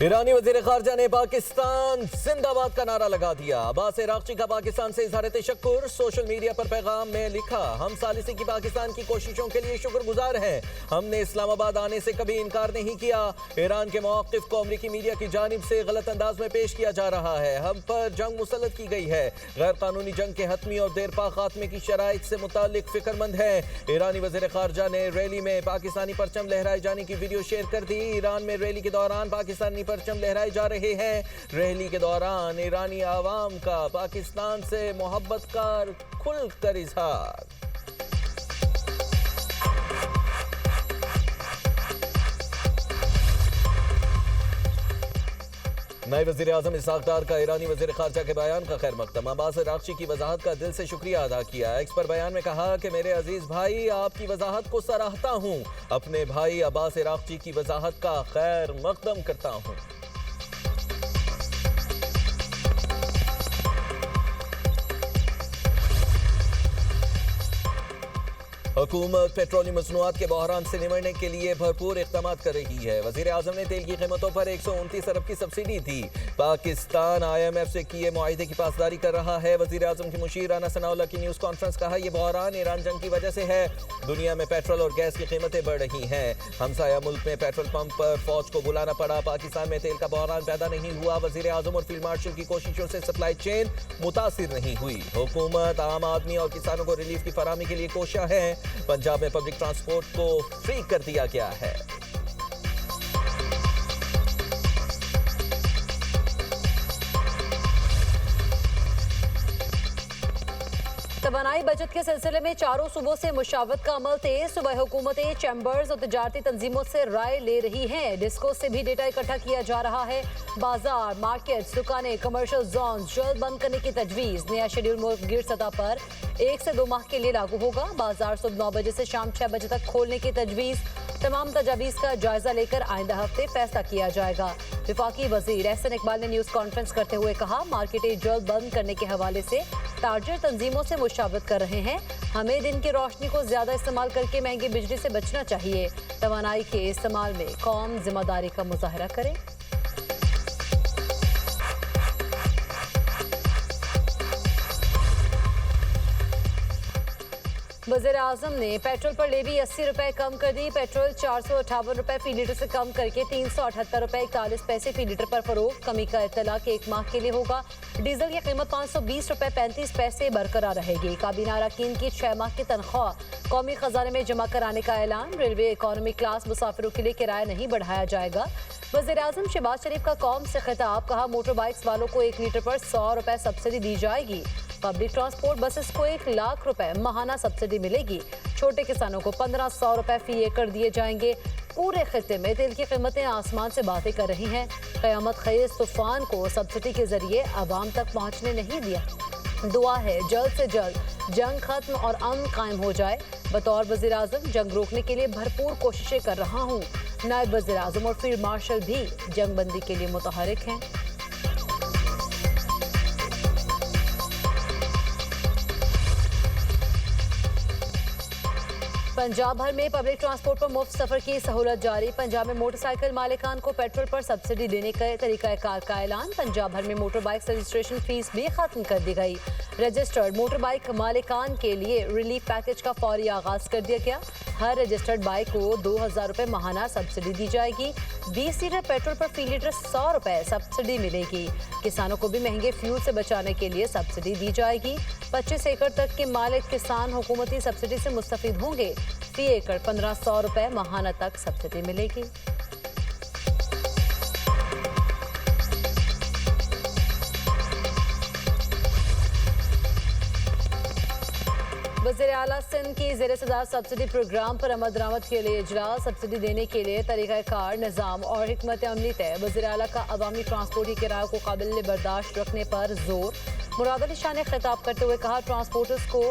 ईरानी वज़ीर ख़ारजा ने पाकिस्तान जिंदाबाद का नारा लगा दिया। अब्बास इराक़ची का पाकिस्तान से इज़हार तशक्कुर। सोशल मीडिया पर पैगाम में लिखा, हम सालिसी की पाकिस्तान की कोशिशों के लिए शुक्रगुजार हैं। हमने इस्लामाबाद आने से कभी इनकार नहीं किया। ईरान के मौक़िफ़ को अमरीकी मीडिया की जानिब से गलत अंदाज में पेश किया जा रहा है। हम पर जंग मुसल्लत की गई है। गैर कानूनी जंग के हतमी और देरपा खात्मे की शराइत से मुताल्लिक फ़िक्रमंद है। ईरानी वज़ीर ख़ारजा ने रैली में पाकिस्तानी परचम लहराए जाने की वीडियो शेयर कर दी। ईरान में रैली के दौरान पाकिस्तानी परचम लहराए जा रहे हैं। रैली के दौरान ईरानी आवाम का पाकिस्तान से मोहब्बत का खुलकर इजहार। नए वज़ीर आज़म इसहाक़ डार का ईरानी वज़ीर ख़ारजा के बयान का खैर मक़दम। अब्बास इराक़ची की वजाहत का दिल से शुक्रिया अदा किया। एक्स पर बयान में कहा कि मेरे अजीज़ भाई, आपकी वजाहत को सराहता हूँ। अपने भाई अब्बास इराक़ची की वजाहत का खैर मक़दम करता हूँ। हुकूमत पेट्रोलियम मसनूआत के बहरान से निमटने के लिए भरपूर इक़दाम कर रही है। वज़ीर आज़म ने तेल की कीमतों पर 129 अरब की सब्सिडी दी। पाकिस्तान IMF से किए मुआहिदे की पासदारी कर रहा है। वज़ीर आज़म की मुशीर राना सनाउल्लाह की न्यूज़ कॉन्फ्रेंस, कहा, यह बहरान ईरान जंग की वजह से है। दुनिया में पेट्रोल और गैस की कीमतें बढ़ रही हैं। हमसाया मुल्क में पेट्रोल पंप पर फौज को बुलाना पड़ा। पाकिस्तान में तेल का बहरान पैदा नहीं हुआ। वज़ीर आज़म और फील्ड मार्शल की कोशिशों से सप्लाई चेन मुतासिर नहीं हुई। हुकूमत आम आदमी और किसानों को रिलीफ की फराहमी के लिए कोशिश है। पंजाब में पब्लिक ट्रांसपोर्ट को फ्री कर दिया गया है। तवानाई बचत के सिलसिले में चारों सूबों से मुशावरत का अमल तेज। सुबह हुकूमतें, चैम्बर्स और तजारती तंजीमों से राय ले रही हैं। डिस्को से भी डेटा इकट्ठा किया जा रहा है। बाजार, मार्केट्स, दुकानें, कमर्शियल जोन जल्द बंद करने की तजवीज़। नया शेड्यूल मुल्कगीर सतह पर 1 से 2 माह के लिए लागू होगा। बाजार सुबह 9 बजे से शाम 6 बजे तक खोलने की तजवीज़। तमाम तजावीज़ का जायजा लेकर आइंदा हफ्ते फैसला किया जाएगा। विफाकी वजीर एहसन इकबाल ने न्यूज़ कॉन्फ्रेंस करते हुए कहा, मार्केटें जल्द बंद करने के हवाले से ताजर तंजीमों से मुशावरत कर रहे हैं। हमें दिन की रोशनी को ज्यादा इस्तेमाल करके महंगी बिजली से बचना चाहिए। तवानाई के इस्तेमाल में कौम जिम्मेदारी का मुजाहरा करे। वज़ीर आज़म ने पेट्रोल पर लेवी 80 रुपए कम कर दी। पेट्रोल 458 रुपए फी लीटर से कम करके 378 रुपए 41 पैसे फी लीटर पर फरोख्त। कमी का इत्तलाक 1 माह के लिए होगा। डीजल की कीमत 520 रुपए 35 पैसे बरकरार रहेगी। काबीना अरकान की 6 माह की तनख्वाह कौमी खजाने में जमा कराने का ऐलान। रेलवे इकॉनमी क्लास मुसाफिरों के लिए किराया नहीं बढ़ाया जाएगा। वज़ीर आज़म शहबाज शरीफ का कौम से खिताब, कहा, मोटर बाइक्स वालों को 1 लीटर पर 100 रुपए सब्सिडी दी जाएगी। पब्लिक ट्रांसपोर्ट बसेस को 1 लाख रुपए माहाना सब्सिडी मिलेगी। छोटे किसानों को 1500 रुपए फी एकड़ दिए जाएंगे। पूरे खित्ते में तेल की कीमतें आसमान से बातें कर रही हैं। क़यामत ख़ेज़ तूफान को सब्सिडी के जरिए आवाम तक पहुँचने नहीं दिया। दुआ है जल्द से जल्द जंग खत्म और अमन कायम हो जाए। बतौर वज़ीर आज़म जंग रोकने के लिए भरपूर कोशिशें कर रहा हूँ। नायब वज़ीर आज़म और फील्ड मार्शल भी जंग बंदी के लिए मुतहरिक हैं। पंजाब भर में पब्लिक ट्रांसपोर्ट पर मुफ्त सफर की सहूलत जारी। पंजाब में मोटरसाइकिल मालिकान को पेट्रोल पर सब्सिडी देने का तरीकाकार का ऐलान। पंजाब भर में मोटर बाइक रजिस्ट्रेशन फीस भी खत्म कर दी गई। रजिस्टर्ड मोटर बाइक मालिकान के लिए रिलीफ पैकेज का फौरी आगाज कर दिया गया। हर रजिस्टर्ड बाइक को 2000 रुपए माहाना सब्सिडी दी जाएगी। 20 लीटर पेट्रोल पर फी लीटर 100 रुपए सब्सिडी मिलेगी। किसानों को भी महंगे फ्यूल से बचाने के लिए सब्सिडी दी जाएगी। 25 एकड़ तक के मालिक किसान हुकूमती सब्सिडी से मुस्तफीद होंगे। फी एकड़ 1500 रुपए माहाना तक सब्सिडी मिलेगी। वज़ीर आला सिंध की ज़ेर सदारत सब्सिडी प्रोग्राम पर अमल दरामद के लिए इजलास। सब्सिडी देने के लिए तरीक़ाकार, निज़ाम और हिकमत अमली तय। वज़ीर आला का अवामी ट्रांसपोर्ट की किराए को काबिल बर्दाश्त रखने पर जोर। मुराद अली शाह ने खिताब करते हुए कहा, ट्रांसपोर्टर्स को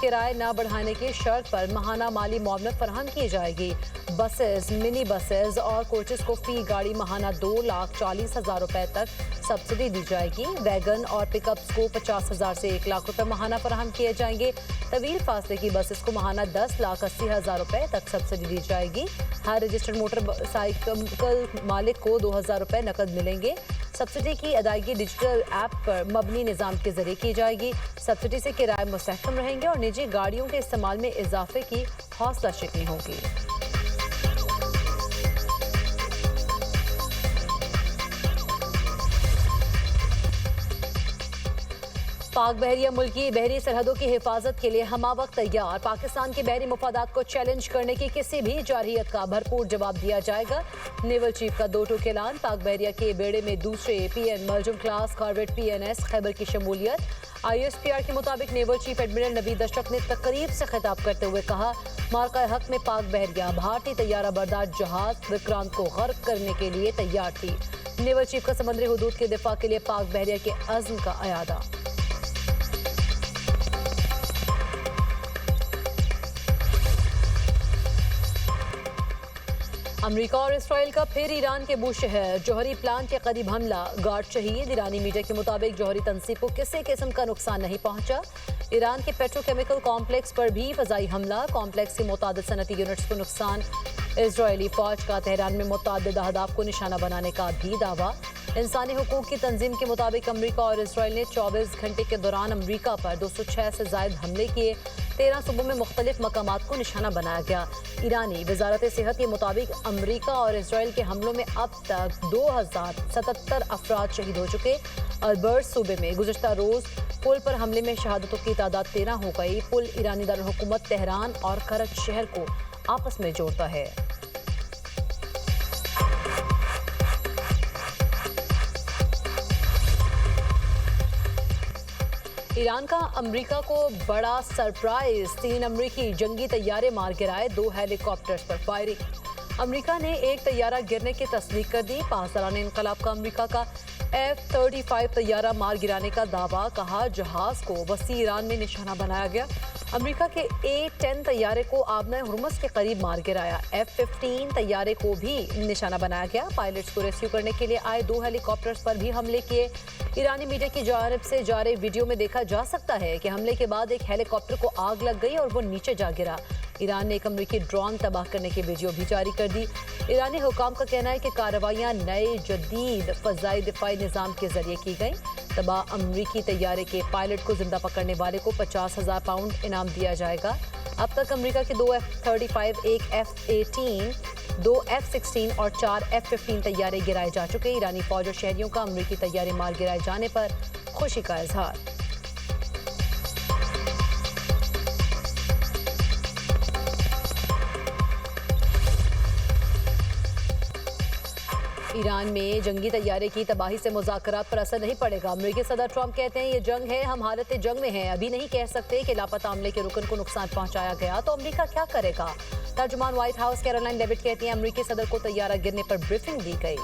किराए न बढ़ाने की शर्त पर माहाना माली मुआवनत फराहम की जाएगी। बसेस, मिनी बसेस और कोचेस को फी गाड़ी माहाना 2,40,000 रुपए तक सब्सिडी दी जाएगी। वैगन और पिकअप्स को 50,000 से 1 लाख रुपए माहाना फराहम किए जाएंगे। तवील फासले की बसेस को माहाना 10,80,000 रुपए तक सब्सिडी दी जाएगी। हर रजिस्टर्ड मोटरसाइकिल मालिक को 2,000 रुपए नकद मिलेंगे। सब्सिडी की अदायगी डिजिटल ऐप पर मबनी निज़ाम के जरिए की जाएगी। सब्सिडी से किराए मुस्तहकम रहेंगे और निजी गाड़ियों के इस्तेमाल में इजाफे की हौसला शिकनी होगी। पाक बहरिया मुल्क की बहरी सरहदों की हिफाजत के लिए हमावक्त तैयार। पाकिस्तान के बहरी मुफादात को चैलेंज करने की किसी भी जारहियत का भरपूर जवाब दिया जाएगा। नेवल चीफ का 2 टूक ऐलान। पाक बहरिया के बेड़े में दूसरे PN मर्जम क्लास कॉर्वेट PNS खैबर की शमूलियत। ISPR के मुताबिक naval chief admiral Naveed Ashraf ने तकरीब से खिताब करते हुए कहा, मार्का हक में पाक बहरिया भारतीय तैयारा बरदार जहाज विक्रांत को गर्क करने के लिए तैयार थी। नेवल चीफ का समुद्री हुदूद के दिफा के लिए पाक बहरिया के अज़्म का अयादा। अमेरिका और इसराइल का फिर ईरान के बूशहर जौहरी प्लांट के करीब हमला, गार्ड शहीद। ईरानी मीडिया के मुताबिक जौहरी तनसीब को किसी किस्म का नुकसान नहीं पहुंचा। ईरान के पेट्रोकेमिकल कॉम्प्लेक्स पर भी फजाई हमला, कॉम्प्लेक्स के मुतादिद सनती यूनिट्स को नुकसान। इजरायली फौज का तेहरान में मुतादिद अहदाफ को निशाना बनाने का भी दावा। इंसानी हुकूक की तंजीम के मुताबिक अमेरिका और इसराइल ने 24 घंटे के दौरान अमेरिका पर 206 से जायद हमले किए। 13 सूबों में मुख्तलिफ मकामात को निशाना बनाया गया। ईरानी वजारत सेहत के मुताबिक अमेरिका और इसराइल के हमलों में अब तक 2077 अफराद शहीद हो चुके। अल्बर्ट सूबे में गुज़श्ता रोज़ पुल पर हमले में शहादतों की तादाद 13 हो गई। पुल ईरानी दारुल-हुकूमत तेहरान और करज शहर को आपस में जोड़ता है। ईरान का अमेरिका को बड़ा सरप्राइज, 3 अमेरिकी जंगी तैयारे मार गिराए, 2 हेलीकॉप्टर्स पर फायरिंग। अमेरिका ने एक तैयारा गिरने की तस्दीक कर दी। पासदारान इनकलाब का अमेरिका का F-35 तैयारा मार गिराने का दावा, कहा जहाज को वसी ईरान में निशाना बनाया गया। अमेरिका के A-10 तैयारे को आबना हुर्मुज़ के करीब मार गिराया। F-15 तैयारे को भी निशाना बनाया गया। पायलट्स को रेस्क्यू करने के लिए आए 2 हेलीकॉप्टर्स पर भी हमले किए। ईरानी मीडिया की जानिब से जारी वीडियो में देखा जा सकता है कि हमले के बाद एक हेलीकॉप्टर को आग लग गई और वो नीचे जा गिरा। ईरान ने एक अमेरिकी ड्रोन तबाह करने की वीडियो भी जारी कर दी। ईरानी हुकाम का कहना है कि कार्रवाइयाँ नए जदीद फ़ज़ाई दिफाई निज़ाम के जरिए की गई। तबाह अमेरिकी तैयारे के पायलट को जिंदा पकड़ने वाले को 50,000 पाउंड इनाम दिया जाएगा। अब तक अमेरिका के 2 F-35, 1 F-18, 2 F-16 और 4 F-15 तैयारे गिराए जा चुके। ईरानी फौज और शहरियों का अमेरिकी तैयारे मार गिराए जाने पर खुशी का इजहार। ईरान में जंगी तैयारे की तबाही से मुज़ाकरात पर असर नहीं पड़ेगा। अमेरिकी सदर ट्रंप कहते हैं ये जंग है, हम हालत जंग में हैं। अभी नहीं कह सकते कि लापता अमले के रुकन को नुकसान पहुंचाया गया तो अमेरिका क्या करेगा। तर्जुमान व्हाइट हाउस कैरोलाइन लेविट कहती हैं अमेरिकी सदर को तैयारा गिरने पर ब्रीफिंग दी गई।